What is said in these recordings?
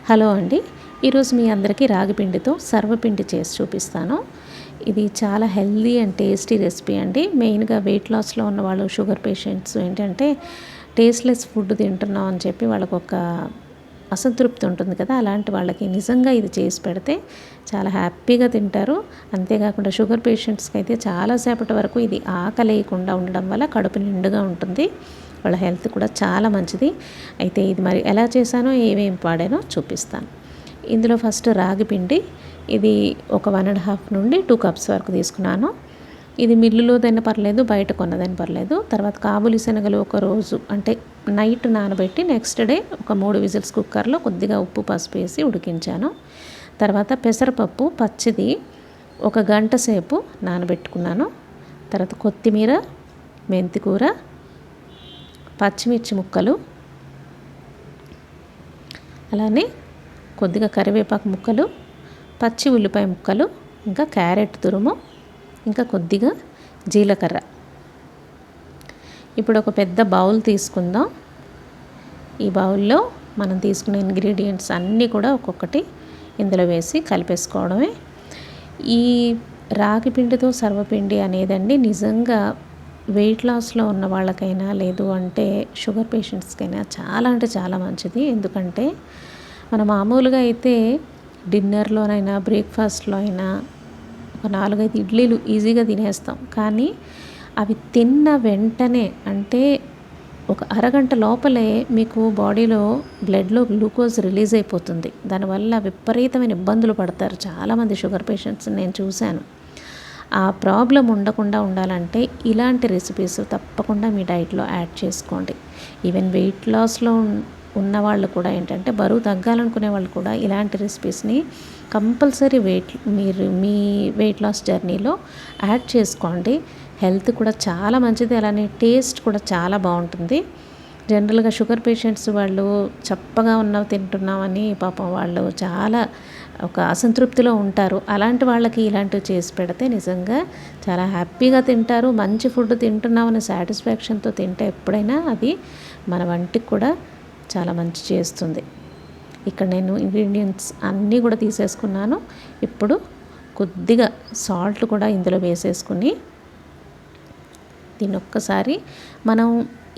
Hello అండి. ఈరోజు మీ అందరికీ రాగి పిండితో సర్వపిండి చేసి చూపిస్తాను. ఇది చాలా హెల్దీ అండ్ టేస్టీ రెసిపీ అండి. మెయిన్గా వెయిట్ లాస్లో ఉన్న వాళ్ళు, షుగర్ పేషెంట్స్ ఏంటంటే టేస్ట్లెస్ ఫుడ్ తింటున్నాం అని చెప్పి వాళ్ళకు ఒక అసంతృప్తి ఉంటుంది కదా, అలాంటి వాళ్ళకి నిజంగా ఇది చేసి పెడితే చాలా హ్యాపీగా తింటారు. అంతేకాకుండా షుగర్ పేషెంట్స్కి అయితే చాలాసేపటి వరకు ఇది ఆకలేయకుండా ఉండడం వల్ల కడుపు నిండుగా ఉంటుంది. వాళ్ళ హెల్త్ కూడా చాలా మంచిది. అయితే ఇది మరి ఎలా చేశానో, ఏమేమి వాడానో చూపిస్తాను. ఇందులో ఫస్ట్ రాగి పిండి, ఇది ఒక 1.5 నుండి 2 కప్స్ వరకు తీసుకున్నాను. ఇది మిల్లులోదైనా పర్లేదు, బయట కొన్నదైనా పర్లేదు. తర్వాత కాబూలి శనగలు ఒక రోజు అంటే నైట్ నానబెట్టి నెక్స్ట్ డే ఒక 3 విజిల్స్ కుక్కర్లో కొద్దిగా ఉప్పు పసుపు వేసి ఉడికించాను. తర్వాత పెసరపప్పు పచ్చిది ఒక గంట సేపు నానబెట్టుకున్నాను. తర్వాత కొత్తిమీర, మెంతికూర, పచ్చిమిర్చి ముక్కలు, అలానే కొద్దిగా కరివేపాకు ముక్కలు, పచ్చి ఉల్లిపాయ ముక్కలు, ఇంకా క్యారెట్ తురుము, ఇంకా కొద్దిగా జీలకర్ర. ఇప్పుడు ఒక పెద్ద బౌల్ తీసుకుందాం. ఈ బౌల్లో మనం తీసుకునే ఇంగ్రీడియంట్స్ అన్నీ కూడా ఒక్కొక్కటి ఇందులో వేసి కలిపేసుకోవడమే. ఈ రాగి పిండితో సర్వపిండి అనేదండి నిజంగా వెయిట్ లాస్లో ఉన్న వాళ్ళకైనా, లేదు అంటే షుగర్ పేషెంట్స్కైనా చాలా అంటే చాలా మంచిది. ఎందుకంటే మనం మామూలుగా అయితే డిన్నర్లోనైనా బ్రేక్ఫాస్ట్లో అయినా ఒక 4-5 ఇడ్లీలు ఈజీగా తినేస్తాం. కానీ అవి తిన్న వెంటనే అంటే ఒక అరగంట లోపలే మీకు బాడీలో బ్లడ్లో గ్లూకోజ్ రిలీజ్ అయిపోతుంది. దానివల్ల విపరీతమైన ఇబ్బందులు పడతారు చాలామంది షుగర్ పేషెంట్స్ నేను చూశాను. ఆ ప్రాబ్లం ఉండకుండా ఉండాలంటే ఇలాంటి రెసిపీస్ తప్పకుండా మీ డైట్లో యాడ్ చేసుకోండి. ఈవెన్ వెయిట్ లాస్లో ఉన్న వాళ్ళు కూడా ఏంటంటే బరువు తగ్గాలనుకునే వాళ్ళు కూడా ఇలాంటి రెసిపీస్ని కంపల్సరీ మీరు మీ వెయిట్ లాస్ జర్నీలో యాడ్ చేసుకోండి. హెల్త్ కూడా చాలా మంచిది, అలానే టేస్ట్ కూడా చాలా బాగుంటుంది. జనరల్గా షుగర్ పేషెంట్స్ వాళ్ళు చప్పగా ఉన్నవి తింటున్నామని పాపం వాళ్ళు చాలా ఒక అసంతృప్తిలో ఉంటారు. అలాంటి వాళ్ళకి ఇలాంటివి చేసి పెడితే నిజంగా చాలా హ్యాపీగా తింటారు. మంచి ఫుడ్ తింటున్నామని సాటిస్ఫాక్షన్తో తింటే ఎప్పుడైనా అది మన వంటికి కూడా చాలా మంచి చేస్తుంది. ఇక్కడ నేను ఇంగ్రీడియంట్స్ అన్నీ కూడా తీసేసుకున్నాను. ఇప్పుడు కొద్దిగా సాల్ట్ కూడా ఇందులో వేసేసుకుని దీన్ని ఒక్కసారి మనం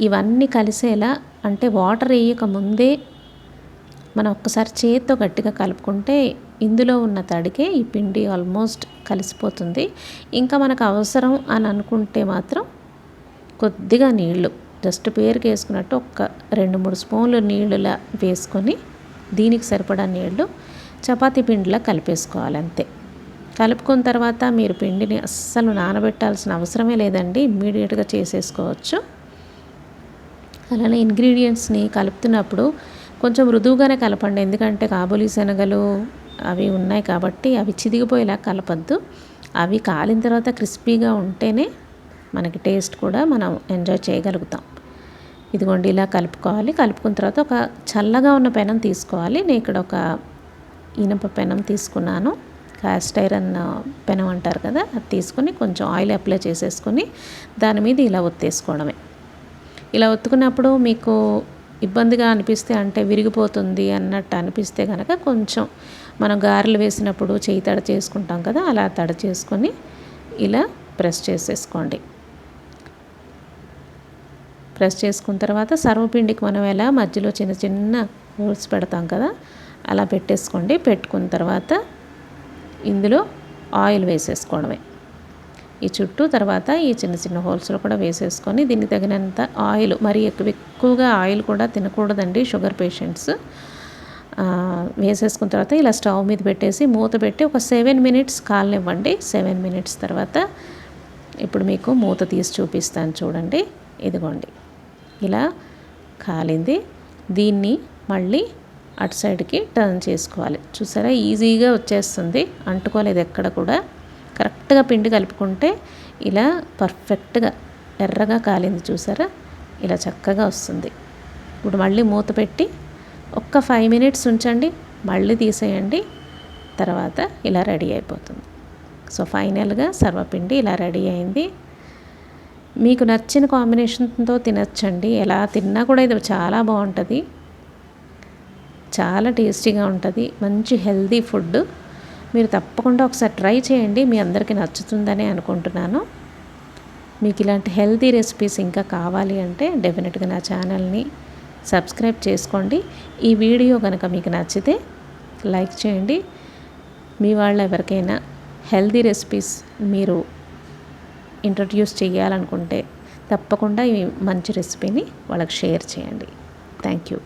ఇవన్నీ కలిసేలా అంటే వాటర్ వేయక ముందే మనం ఒక్కసారి చేత్తో గట్టిగా కలుపుకుంటే ఇందులో ఉన్న తడికే ఈ పిండి ఆల్మోస్ట్ కలిసిపోతుంది. ఇంకా మనకు అవసరం అని అనుకుంటే మాత్రం కొద్దిగా నీళ్లు జస్ట్ పేరుకి వేసుకున్నట్టు ఒక 2-3 స్పూన్లు నీళ్ళులా వేసుకొని దీనికి సరిపడా నీళ్లు చపాతీ పిండిలా కలిపేసుకోవాలి అంతే. కలుపుకున్న తర్వాత మీరు పిండిని అస్సలు నానబెట్టాల్సిన అవసరమే లేదండి, ఇమ్మీడియట్గా చేసేసుకోవచ్చు. అలానే ఇంగ్రీడియంట్స్ని కలుపుతున్నప్పుడు కొంచెం మృదువుగానే కలపండి. ఎందుకంటే కాబూలి శనగలు అవి ఉన్నాయి కాబట్టి అవి చిదిగిపోయేలా కలపద్దు. అవి కాలిన తర్వాత క్రిస్పీగా ఉంటేనే మనకి టేస్ట్ కూడా మనం ఎంజాయ్ చేయగలుగుతాం. ఇదిగోండి ఇలా కలుపుకోవాలి. కలుపుకున్న తర్వాత ఒక చల్లగా ఉన్న పెనం తీసుకోవాలి. నేను ఇక్కడ ఒక ఇనుప పెనం తీసుకున్నాను, కాస్ట్ ఐరన్ పెనం అంటారు కదా, అది తీసుకొని కొంచెం ఆయిల్ అప్లై చేసేసుకొని దాని మీద ఇలా ఒత్తేసుకోవడమే. ఇలా ఒత్తుకున్నప్పుడు మీకు ఇబ్బందిగా అనిపిస్తే అంటే విరిగిపోతుంది అన్నట్టు అనిపిస్తే కనుక కొంచెం మనం గారెలు వేసినప్పుడు చేయి తడ చేసుకుంటాం కదా, అలా తడ చేసుకొని ఇలా ప్రెస్ చేసేసుకోండి. ప్రెస్ చేసుకున్న తర్వాత సర్వపిండికి మనం ఎలా మధ్యలో చిన్న చిన్న హోల్స్ పెడతాం కదా, అలా పెట్టేసుకోండి. పెట్టుకున్న తర్వాత ఇందులో ఆయిల్ వేసేసుకోవడమే ఈ చుట్టూ. తర్వాత ఈ చిన్న చిన్న హోల్స్లో కూడా వేసేసుకొని దీనికి తగినంత ఆయిల్, మరి ఎక్కువగా ఆయిల్ కూడా తినకూడదండి షుగర్ పేషెంట్స్. వేసేసుకున్న తర్వాత ఇలా స్టవ్ మీద పెట్టేసి మూత పెట్టి ఒక 7 మినిట్స్ కాలనివ్వండి. 7 మినిట్స్ తర్వాత ఇప్పుడు మీకు మూత తీసి చూపిస్తాను చూడండి. ఇదిగోండి ఇలా కాలింది. దీన్ని మళ్ళీ అటు సైడ్కి టర్న్ చేసుకోవాలి. చూసారా, ఈజీగా వచ్చేస్తుంది, అంటుకోలేదు ఎక్కడ కూడా. కరెక్ట్గా పిండి కలుపుకుంటే ఇలా పర్ఫెక్ట్గా ఎర్రగా కాలింది. చూసారా, ఇలా చక్కగా వస్తుంది. ఇప్పుడు మళ్ళీ మూత పెట్టి ఒక్క 5 మినిట్స్ ఉంచండి, మళ్ళీ తీసేయండి. తర్వాత ఇలా రెడీ అయిపోతుంది. సో ఫైనల్గా సర్వపిండి ఇలా రెడీ అయింది. మీకు నచ్చిన కాంబినేషన్తో తినచ్చండి, ఎలా తిన్నా కూడా ఇది చాలా బాగుంటుంది. చాలా టేస్టీగా ఉంటుంది, మంచి హెల్తీ ఫుడ్. మీరు తప్పకుండా ఒకసారి ట్రై చేయండి, మీ అందరికీ నచ్చుతుందని అనుకుంటున్నాను. మీకు ఇలాంటి హెల్తీ రెసిపీస్ ఇంకా కావాలి అంటే డెఫినెట్గా నా ఛానల్ని సబ్స్క్రైబ్ చేసుకోండి. ఈ వీడియో కనుక మీకు నచ్చితే లైక్ చేయండి. మీ వాళ్ళ ఎవరికైనా హెల్తీ రెసిపీస్ మీరు ఇంట్రడ్యూస్ చేయాలనుకుంటే తప్పకుండా ఈ మంచి రెసిపీని వాళ్ళకి షేర్ చేయండి. Thank you.